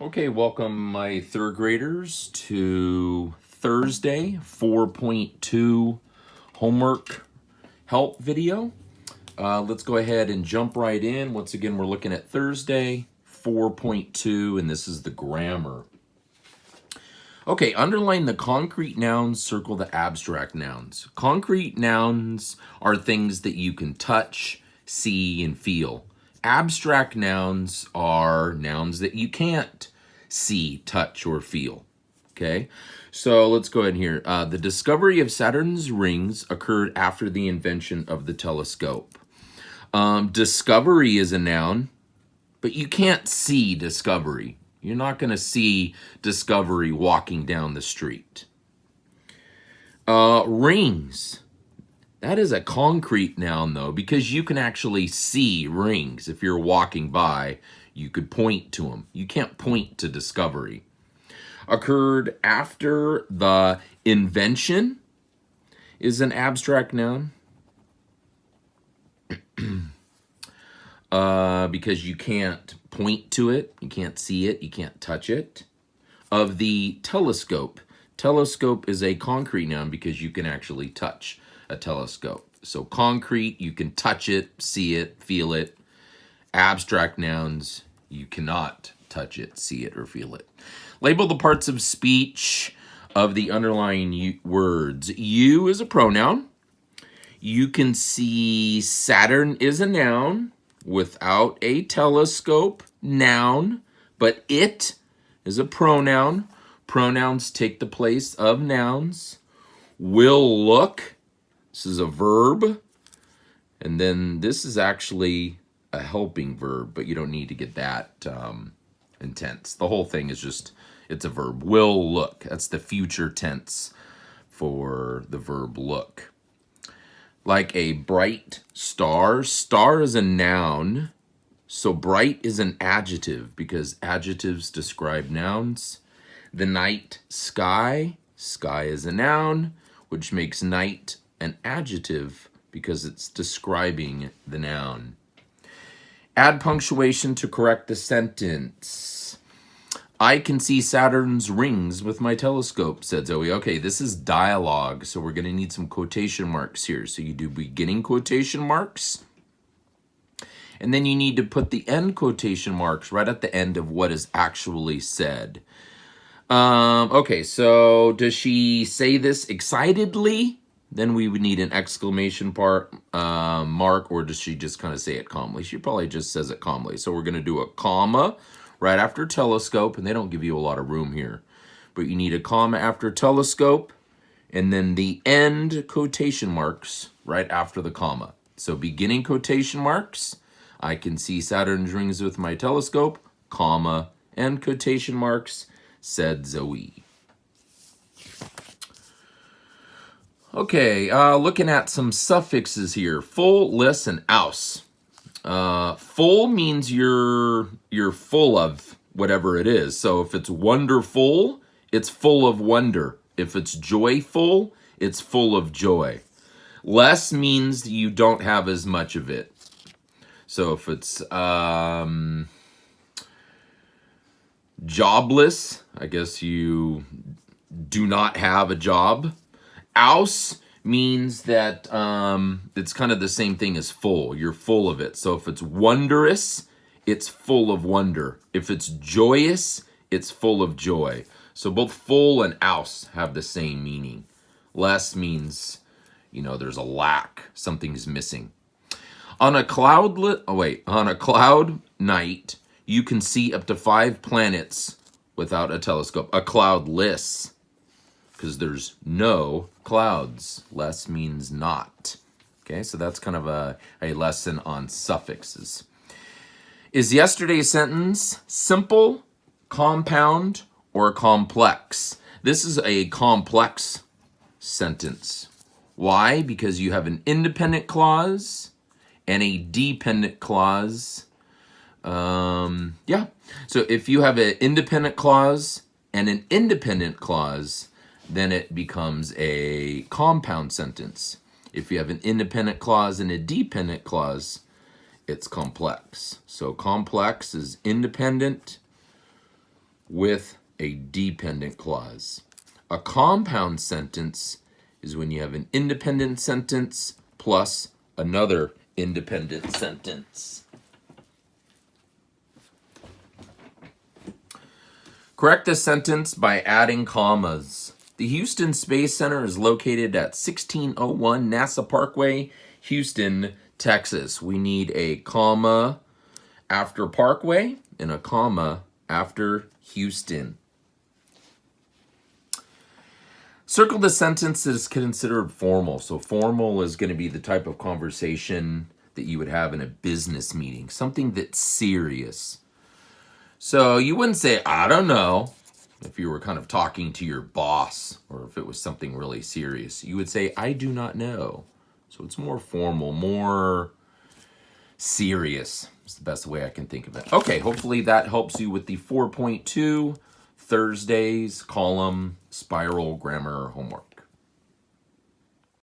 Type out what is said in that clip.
Okay, welcome my third graders to Thursday 4.2 homework help video. Let's go ahead and jump right in. Once again, we're looking at Thursday 4.2, and this is the grammar. Okay, underline the concrete nouns, circle the abstract nouns. Concrete nouns are things that you can touch, see, and feel. Abstract nouns are nouns that you can't see, touch, or feel. Okay, so let's go ahead here. The discovery of Saturn's rings occurred after the invention of the telescope. Discovery is a noun, but you can't see discovery. You're not going to see discovery walking down the street. Rings. That is a concrete noun, though, because you can actually see rings. If you're walking by, you could point to them. You can't point to discovery. Occurred after the invention is an abstract noun. Because you can't point to it, you can't see it, you can't touch it. Of the telescope. Telescope is a concrete noun because you can actually touch a telescope. So concrete, you can touch it, see it, feel it. Abstract nouns, you cannot touch it, see it, or feel it. Label the parts of speech of the underlying words. You is a pronoun. You can see Saturn is a noun without a telescope, noun, but it is a pronoun. Pronouns take the place of nouns. Will look, this is a verb, and then this is actually a helping verb, but you don't need to get that intense. The whole thing is just, it's a verb. Will look, that's the future tense for the verb look. Like a bright star. Star is a noun, so bright is an adjective because adjectives describe nouns. The night sky. Sky is a noun, which makes night an adjective because it's describing the noun. Add punctuation to correct the sentence. I can see Saturn's rings with my telescope, said Zoe. Okay, this is dialogue, so we're going to need some quotation marks here. So you do beginning quotation marks, and then you need to put the end quotation marks right at the end of what is actually said. Okay, so does she say this excitedly? Then we would need an exclamation mark, or does she just kind of say it calmly? She probably just says it calmly. So we're going to do a comma right after telescope, and they don't give you a lot of room here. But you need a comma after telescope, and then the end quotation marks right after the comma. So beginning quotation marks, I can see Saturn's rings with my telescope, comma, end quotation marks, said Zoe. Okay, looking at some suffixes here. Full, less, and aus. Full means you're full of whatever it is. So if it's wonderful, it's full of wonder. If it's joyful, it's full of joy. Less means you don't have as much of it. So if it's jobless, I guess you do not have a job. Aus means that it's kind of the same thing as full. You're full of it. So if it's wondrous, it's full of wonder. If it's joyous, it's full of joy. So both full and aus have the same meaning. Less means, there's a lack. Something's missing. On a cloud night, you can see up to 5 planets without a telescope. A cloudless, because there's no clouds. Less means not. Okay, so that's kind of a lesson on suffixes. Is yesterday's sentence simple, compound, or complex? This is a complex sentence. Why? Because you have an independent clause and a dependent clause. So if you have an independent clause and an independent clause, then it becomes a compound sentence. If you have an independent clause and a dependent clause, it's complex. So complex is independent, with a dependent clause. A compound sentence is when you have an independent sentence plus another independent sentence. Correct the sentence by adding commas. The Houston Space Center is located at 1601 NASA Parkway, Houston, Texas. We need a comma after Parkway and a comma after Houston. Circle the sentence that is considered formal. So formal is going to be the type of conversation that you would have in a business meeting, something that's serious. So you wouldn't say, I don't know, if you were kind of talking to your boss or if it was something really serious. You would say, I do not know. So it's more formal, more serious. It's the best way I can think of it. Okay, hopefully that helps you with the 4.2 Thursdays column spiral grammar homework.